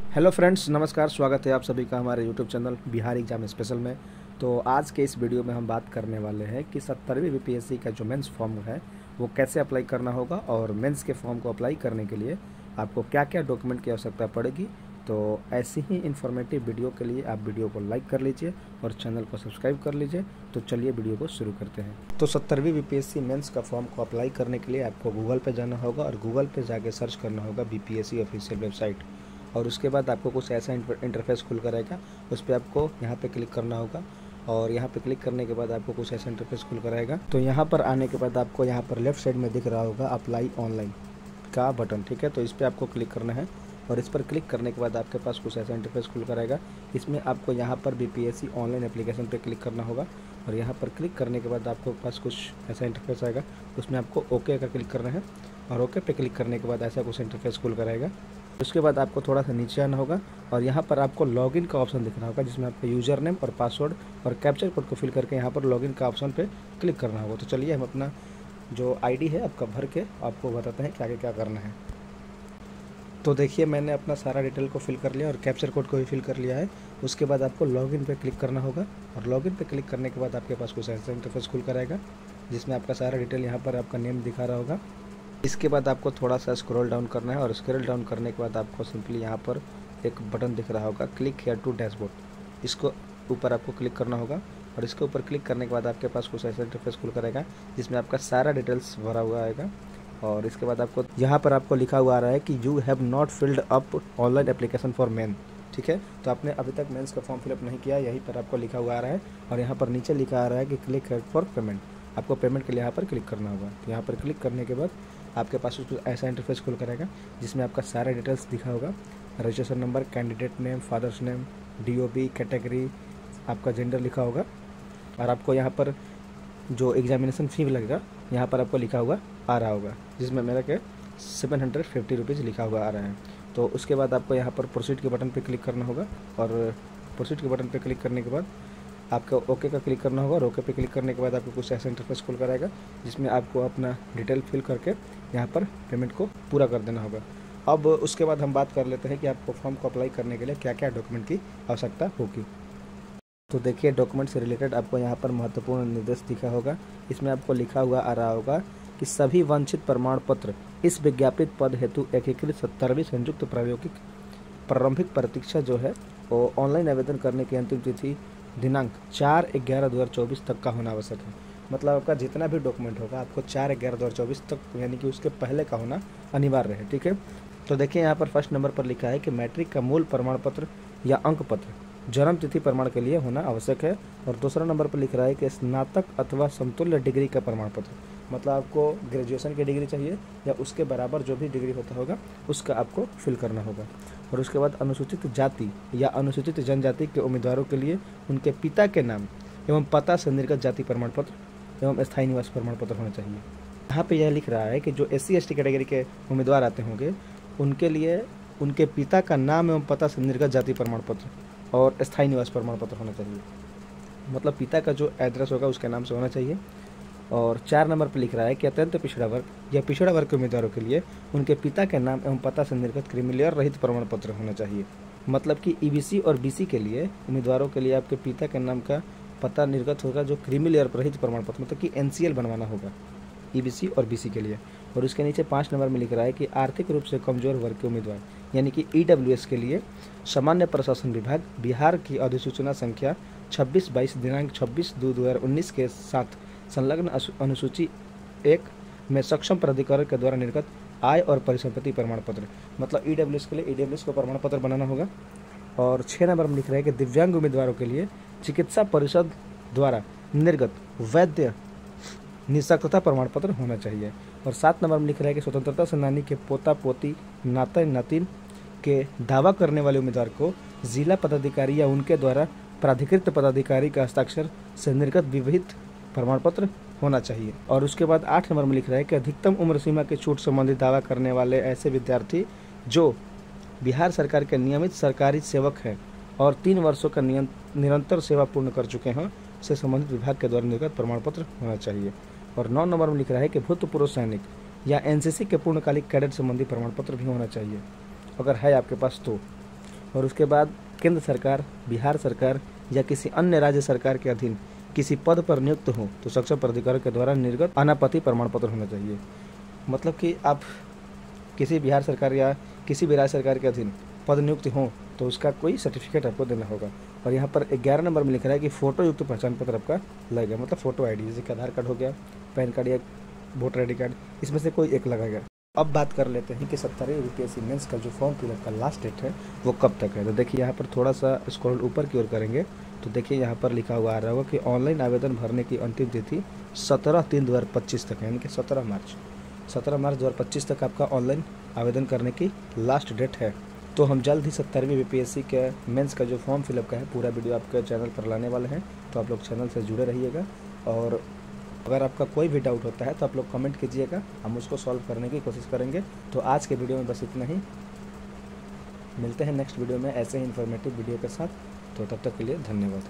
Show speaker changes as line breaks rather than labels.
Hello friends, नमस्कार। स्वागत है आप सभी का हमारे YouTube channel Bihar exam special में। तो आज के इस वीडियो में हम बात करने वाले हैं कि 70वीं बीपीएससी का जो मेंस फॉर्म है वो कैसे अप्लाई करना होगा और मेंस के फॉर्म को अप्लाई करने के लिए आपको क्या क्या डॉक्यूमेंट की आवश्यकता पड़ेगी। तो ऐसी ही इन्फॉर्मेटिव वीडियो के लिए आप वीडियो को लाइक कर लीजिए और चैनल को सब्सक्राइब कर लीजिए। तो चलिए वीडियो को शुरू करते हैं। तो 70वीं बीपीएससी मेंस का फॉर्म को अप्लाई करने के लिए आपको गूगल पे जाना होगा और गूगल पे जाके सर्च करना होगा बीपीएससी ऑफिशियल वेबसाइट। और उसके बाद आपको कुछ ऐसा इंटरफेस खुल कर आएगा, उस पर आपको यहाँ पे क्लिक करना होगा। और यहाँ पे क्लिक करने के बाद आपको कुछ ऐसा इंटरफेस खुल कर आएगा। तो यहाँ पर आने के बाद आपको यहाँ पर लेफ्ट साइड में दिख रहा होगा अप्लाई ऑनलाइन का बटन, ठीक है। तो इस पर आपको क्लिक करना है और इस पर क्लिक करने के बाद आपके पास कुछ ऐसा इंटरफेस खुल कर आएगा। इसमें आपको यहाँ पर बीपीएससी ऑनलाइन एप्लीकेशन पे क्लिक करना होगा और यहाँ पर क्लिक करने के बाद आपको पास कुछ ऐसा इंटरफेस आएगा, उसमें आपको ओके का क्लिक करना है और ओके पे क्लिक करने के बाद ऐसा कुछ इंटरफेस खुल कर आएगा। उसके बाद आपको थोड़ा सा नीचे आना होगा और यहाँ पर आपको लॉगिन का ऑप्शन दिख रहा होगा, जिसमें आपको यूज़र नेम और पासवर्ड और कैप्चर कोड को फिल करके यहाँ पर लॉगिन का ऑप्शन पे क्लिक करना होगा। तो चलिए हम अपना जो आईडी है आपका भर के आपको बताते हैं कि आगे क्या करना है। तो देखिए, मैंने अपना सारा डिटेल को फिल कर लिया और कैप्चर कोड को भी फिल कर लिया है। उसके बाद आपको लॉगिन पे क्लिक करना होगा और लॉगिन पे क्लिक करने के बाद आपके पास कुछ ऐसा इंटरफेस खुल कर आएगा, जिसमें आपका सारा डिटेल यहाँ पर आपका नेम दिखा रहा होगा। इसके बाद आपको थोड़ा सा स्क्रॉल डाउन करना है और स्क्रॉल डाउन करने के बाद आपको सिंपली यहाँ पर एक बटन दिख रहा होगा, क्लिक हियर टू डैशबोर्ड। इसको ऊपर आपको क्लिक करना होगा और इसके ऊपर क्लिक करने के बाद आपके पास कुछ ऐसा इंटरफेस खुल कर आएगा, जिसमें आपका सारा डिटेल्स भरा हुआ आएगा। और इसके बाद आपको यहाँ पर आपको लिखा हुआ आ रहा है कि you have not filled up online application for main, ठीक है। तो आपने अभी तक मेंस का फॉर्म फिलअप नहीं किया, यहीं पर आपको लिखा हुआ आ रहा है। और यहाँ पर नीचे लिखा आ रहा है कि क्लिक हेयर फॉर पेमेंट, आपको पेमेंट के लिए यहाँ पर क्लिक करना होगा। तो यहाँ पर क्लिक करने के बाद आपके पास कुछ ऐसा इंटरफेस खुल करेगा, जिसमें आपका सारा डिटेल्स दिखा होगा, registration number, candidate name, father's name, DOB, category, आपका जेंडर लिखा होगा। और आपको यहाँ पर जो एग्जामिनेशन फ़ी लगेगा यहाँ पर आपको लिखा हुआ आ रहा होगा, जिसमें मेरा के 750 रुपीज़ लिखा हुआ आ रहा है। तो उसके बाद आपको यहाँ पर प्रोसीड के बटन पर क्लिक करना होगा और प्रोसीड के बटन पर क्लिक करने के बाद आपको ओके का क्लिक करना होगा और ओके पे क्लिक करने के बाद आपको कुछ ऐसा इंटरफेस खुल कर आएगा, जिसमें आपको अपना डिटेल फिल करके यहाँ पर पेमेंट को पूरा कर देना होगा। अब उसके बाद हम बात कर लेते हैं कि आपको फॉर्म को अप्लाई करने के लिए क्या क्या डॉक्यूमेंट की आवश्यकता होगी। तो देखिए, डॉक्यूमेंट से रिलेटेड आपको यहाँ पर महत्वपूर्ण निर्देश दिखा होगा। इसमें आपको लिखा हुआ आ रहा होगा कि सभी वांछित प्रमाण पत्र इस विज्ञापित पद हेतु एकीकृत 70वीं संयुक्त प्रायोगिक प्रारंभिक परीक्षा जो है वो ऑनलाइन आवेदन करने की अंतिम तिथि दिनांक 4/11/2024 तक का होना आवश्यक है। मतलब आपका जितना भी डॉक्यूमेंट होगा आपको 4/11/2024 तक यानी कि उसके पहले का होना अनिवार्य है, ठीक है। तो देखिए, यहाँ पर फर्स्ट नंबर पर लिखा है कि मैट्रिक का मूल प्रमाण पत्र या अंक पत्र जन्म तिथि प्रमाण के लिए होना आवश्यक है। और दूसरा नंबर पर लिख रहा है कि स्नातक अथवा समतुल्य डिग्री का प्रमाण पत्र, मतलब आपको ग्रेजुएशन की डिग्री चाहिए या उसके बराबर जो भी डिग्री होता होगा उसका आपको फिल करना होगा। और उसके बाद अनुसूचित जाति या अनुसूचित जनजाति के उम्मीदवारों के लिए उनके पिता के नाम एवं पता से निर्गत जाति प्रमाण पत्र एवं स्थायी निवास प्रमाण पत्र होना चाहिए। यहाँ पे यह लिख रहा है कि जो SC ST कैटेगरी के उम्मीदवार आते होंगे उनके लिए उनके पिता का नाम एवं पता से निर्गत जाति प्रमाण पत्र और स्थायी निवास प्रमाण पत्र होना चाहिए, मतलब पिता का जो एड्रेस होगा उसके नाम से होना चाहिए। और 4 नंबर पर लिख रहा है कि अत्यंत पिछड़ा वर्ग या पिछड़ा वर्ग के उम्मीदवारों के लिए उनके पिता के नाम एवं पता से निर्गत क्रीमी रहित प्रमाण पत्र होना चाहिए। मतलब कि EBC और BC के लिए उम्मीदवारों के लिए आपके पिता के नाम का पता निर्गत होगा जो क्रीमी लेयर रहित प्रमाण पत्र, मतलब कि NCL बनवाना होगा EBC और BC के लिए। और उसके नीचे 5 नंबर में लिख रहा है कि आर्थिक रूप से कमजोर वर्ग के उम्मीदवार यानी कि EWS के लिए सामान्य प्रशासन विभाग बिहार की अधिसूचना संख्या 26/22 दिनांक 26/2/2019 के साथ संलग्न अनुसूची 1 में सक्षम प्राधिकरण के द्वारा निर्गत आय और परिसंपत्ति प्रमाण पत्र, मतलब EWS के लिए EWS को प्रमाण पत्र बनाना होगा। और 6 नंबर में लिख रहा है कि दिव्यांग उम्मीदवारों के लिए चिकित्सा परिषद द्वारा निर्गत वैद्य निःशक्तता प्रमाण पत्र होना चाहिए। और 7 नंबर में लिख रहा है कि स्वतंत्रता सेनानी के पोता पोती नाता नातिन के दावा करने वाले उम्मीदवार को जिला पदाधिकारी या उनके द्वारा प्राधिकृत पदाधिकारी का हस्ताक्षर से निर्गत विविध प्रमाण पत्र होना चाहिए। और उसके बाद 8 नंबर में लिख रहा है कि अधिकतम उम्र सीमा के छूट संबंधी दावा करने वाले ऐसे विद्यार्थी जो बिहार सरकार के नियमित सरकारी सेवक हैं और 3 वर्षों का निरंतर सेवा पूर्ण कर चुके हैं से संबंधित विभाग के द्वारा निर्गत प्रमाण पत्र होना चाहिए। और 9 नंबर में लिख रहा है कि भूतपूर्व सैनिक या NCC के पूर्णकालिक कैडेट संबंधी प्रमाण पत्र भी होना चाहिए अगर है आपके पास तो। और उसके बाद केंद्र सरकार, बिहार सरकार या किसी अन्य राज्य सरकार के अधीन किसी पद पर नियुक्त हो तो सक्षम प्राधिकरण के द्वारा निर्गत अनापत्ति प्रमाण पत्र होना चाहिए। मतलब कि आप किसी बिहार सरकार या किसी भी राज्य सरकार के अधीन पद नियुक्त हों तो उसका कोई सर्टिफिकेट आपको देना होगा। और यहाँ पर 11 नंबर में लिख रहा है कि फ़ोटो युक्त पहचान पत्र आपका लगेगा, मतलब फ़ोटो आईडी, जैसे कि आधार कार्ड हो गया, पैन कार्ड या वोटर आईडी कार्ड, इसमें से कोई एक लगेगा। अब बात कर लेते हैं कि 70वीं यूपीएससी मेंस का जो फॉर्म फिलअप का लास्ट डेट है वो कब तक है। तो देखिए यहाँ पर थोड़ा सा स्क्रॉल ऊपर की ओर करेंगे तो देखिए यहाँ पर लिखा हुआ आ रहा होगा कि ऑनलाइन आवेदन भरने की अंतिम तिथि 17/3/2025 तक है, यानी कि 17 मार्च 2025 तक आपका ऑनलाइन आवेदन करने की लास्ट डेट है। तो हम जल्द ही 70वीं यूपीएससी के मेंस का जो फॉर्म फिलअप का है पूरा वीडियो आपके चैनल पर लाने वाले हैं, तो आप लोग चैनल से जुड़े रहिएगा। और अगर आपका कोई भी डाउट होता है तो आप लोग कमेंट कीजिएगा, हम उसको सॉल्व करने की कोशिश करेंगे। तो आज के वीडियो में बस इतना ही, मिलते हैं नेक्स्ट वीडियो में ऐसे ही इन्फॉर्मेटिव वीडियो के साथ। तो तब तक के लिए धन्यवाद।